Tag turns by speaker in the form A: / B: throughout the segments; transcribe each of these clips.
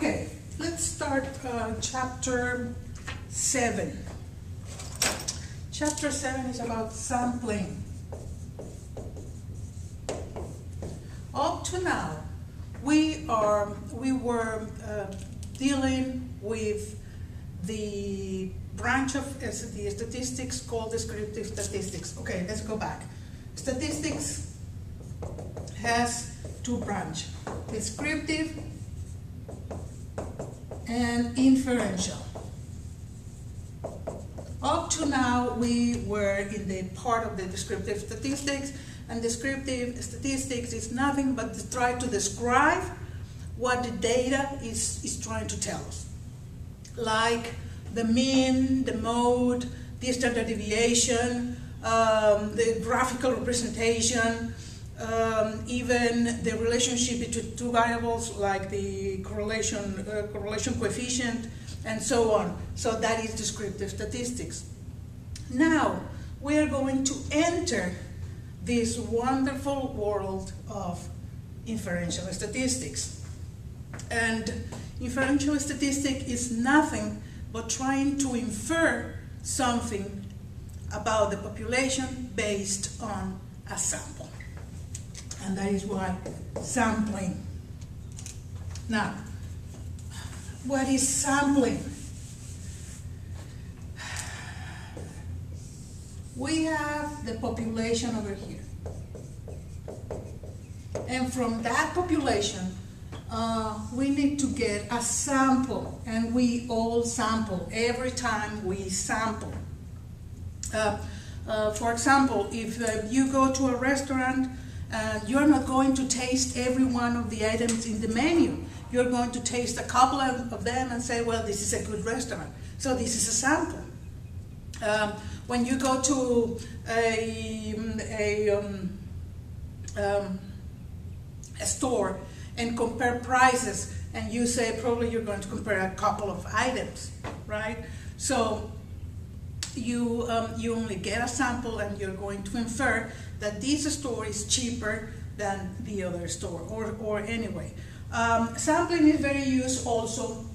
A: Okay, let's start chapter 7. Chapter 7 is about sampling. Up to now, we were dealing with the branch of the statistics called descriptive statistics. Okay, let's go back. Statistics has two branches, descriptive and inferential. Up to now, we were in the part of the descriptive statistics, and descriptive statistics is nothing but to try to describe what the data is trying to tell us. Like the mean, the mode, the standard deviation, the graphical representation, even the relationship between two variables like the correlation coefficient, and so on. So that is descriptive statistics. Now we are going to enter this wonderful world of inferential statistics. And inferential statistic is nothing but trying to infer something about the population based on a sample. And that is why sampling. Now, what is sampling? We have the population over here. And from that population, we need to get a sample, and we all sample every time we sample. For example, if you go to a restaurant, you're not going to taste every one of the items in the menu. You're going to taste a couple of them and say, well, this is a good restaurant. So this is a sample. When you go to a store and compare prices, and you say probably you're going to compare a couple of items, right? So you only get a sample, and you're going to infer that this store is cheaper than the other store, or anyway. Sampling is very used also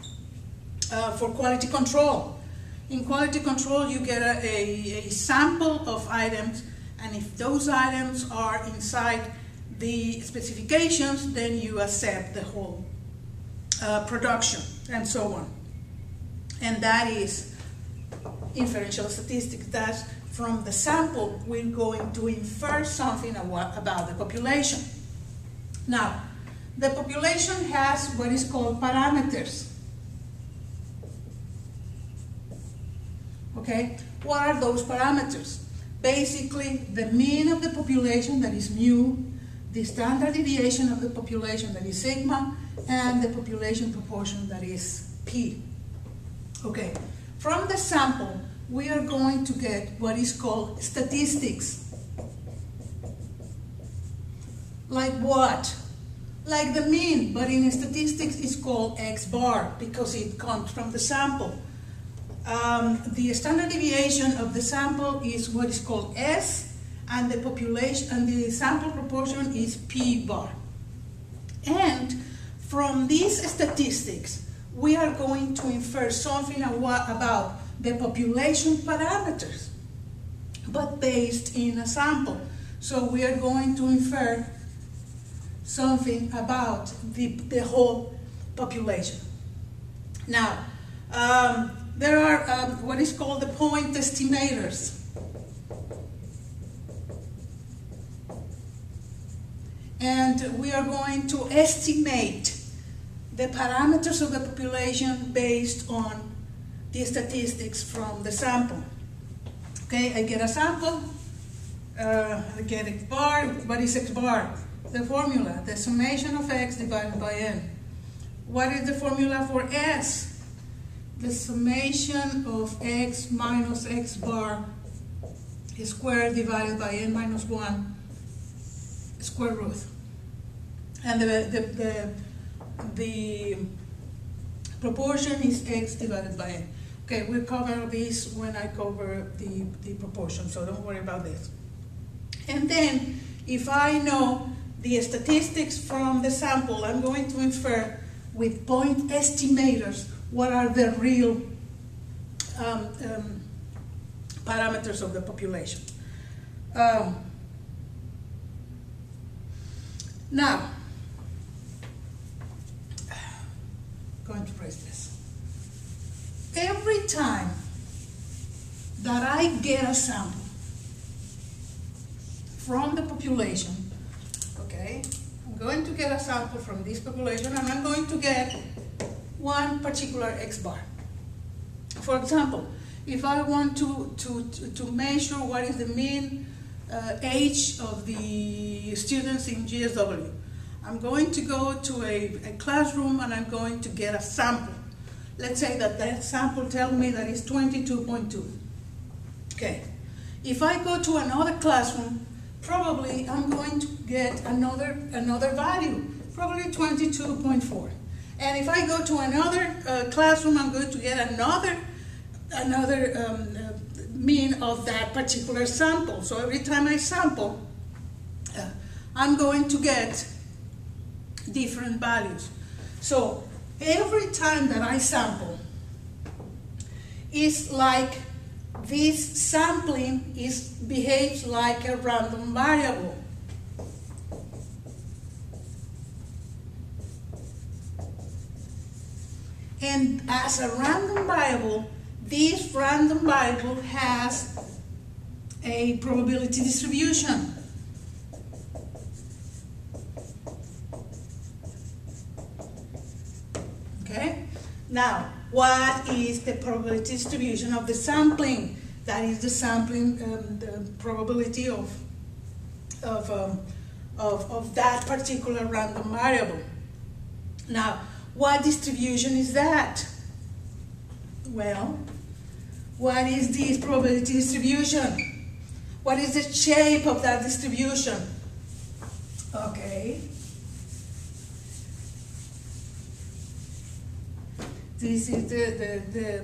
A: for quality control. In quality control, you get a sample of items, and if those items are inside the specifications, then you accept the whole production, and so on. And that is inferential statistics. That from the sample, we're going to infer something about the population. Now, the population has what is called parameters. Okay, what are those parameters? Basically, the mean of the population, that is mu, the standard deviation of the population, that is sigma, and the population proportion, that is p. Okay, from the sample, we are going to get what is called statistics. Like what? Like the mean, but in statistics it's called x bar because it comes from the sample. The standard deviation of the sample is what is called S, and the population and the sample proportion is p bar. And from these statistics, we are going to infer something about the population parameters, but based in a sample. So we are going to infer something about the whole population. Now, there are what is called the point estimators. And we are going to estimate the parameters of the population based on the statistics from the sample. Okay, I get a sample, I get x bar. What is x bar? The formula, the summation of x divided by n. What is the formula for S? The summation of x minus x bar squared divided by n minus 1 square root. And the proportion is x divided by n. Okay, we'll cover this when I cover the proportion, so don't worry about this. And then, if I know the statistics from the sample, I'm going to infer with point estimators what are the real parameters of the population. Now, going to raise this. Every time that I get a sample from the population, okay, I'm going to get a sample from this population and I'm going to get one particular X bar. For example, if I want to measure what is the mean age of the students in GSW, I'm going to go to a classroom and I'm going to get a sample. Let's say that sample tells me that it's 22.2. Okay. If I go to another classroom, probably I'm going to get another value, probably 22.4. And if I go to another classroom, I'm going to get another mean of that particular sample. So every time I sample, I'm going to get different values. So every time that I sample, it's like this sampling behaves like a random variable. And as a random variable, this random variable has a probability distribution. Okay? Now, what is the probability distribution of the sampling? That is the sampling, the probability of that particular random variable. Now, what distribution is that? Well, what is this probability distribution? What is the shape of that distribution? Okay. This is the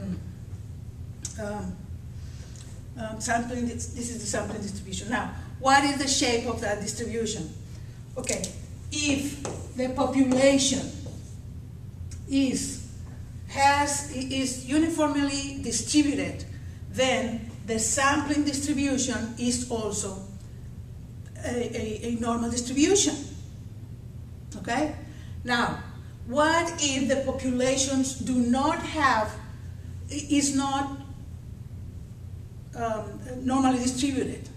A: sampling. This is the sampling distribution. Now, what is the shape of that distribution? Okay, if the population is uniformly distributed, then the sampling distribution is also a normal distribution. Okay? Now, what if the populations is not normally distributed?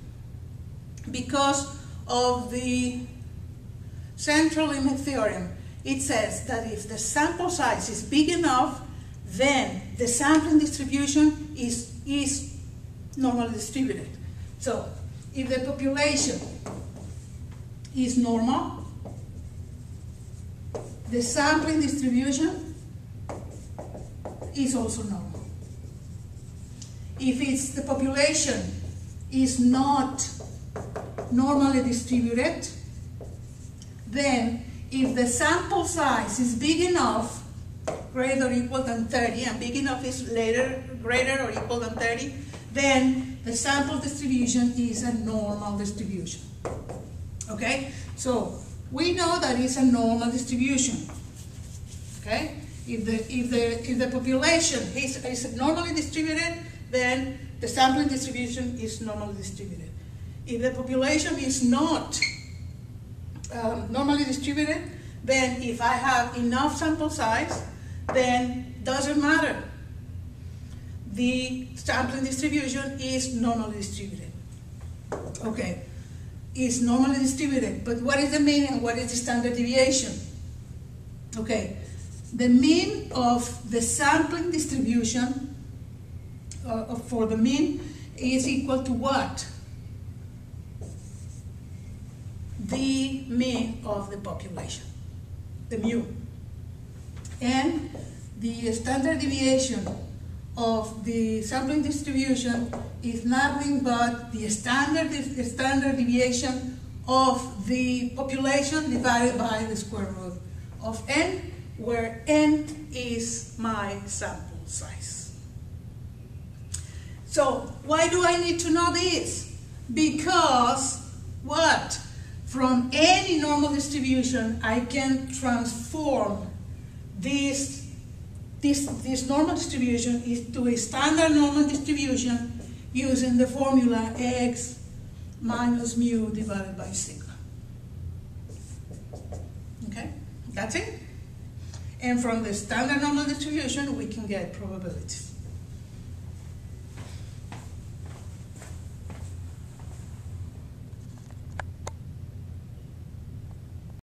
A: Because of the central limit theorem, it says that if the sample size is big enough, then the sampling distribution is normally distributed. So, if the population is normal, the sampling distribution is also normal. If the population is not normally distributed, then if the sample size is big enough, greater or equal than 30, and big enough is greater or equal than 30, then the sample distribution is a normal distribution. Okay? So, we know that it's a normal distribution. Okay? If the population is normally distributed, then the sampling distribution is normally distributed. If the population is not normally distributed, then if I have enough sample size, then doesn't matter. The sampling distribution is normally distributed. Okay, it's normally distributed, but what is the mean and what is the standard deviation? Okay, the mean of the sampling distribution for the mean is equal to what? The mean of the population, the mu. And the standard deviation of the sampling distribution is nothing but the standard deviation of the population divided by the square root of n, where n is my sample size. So why do I need to know this? Because what? From any normal distribution, I can transform this normal distribution is to a standard normal distribution using the formula x minus mu divided by sigma. Okay, that's it. And from the standard normal distribution, we can get probabilities.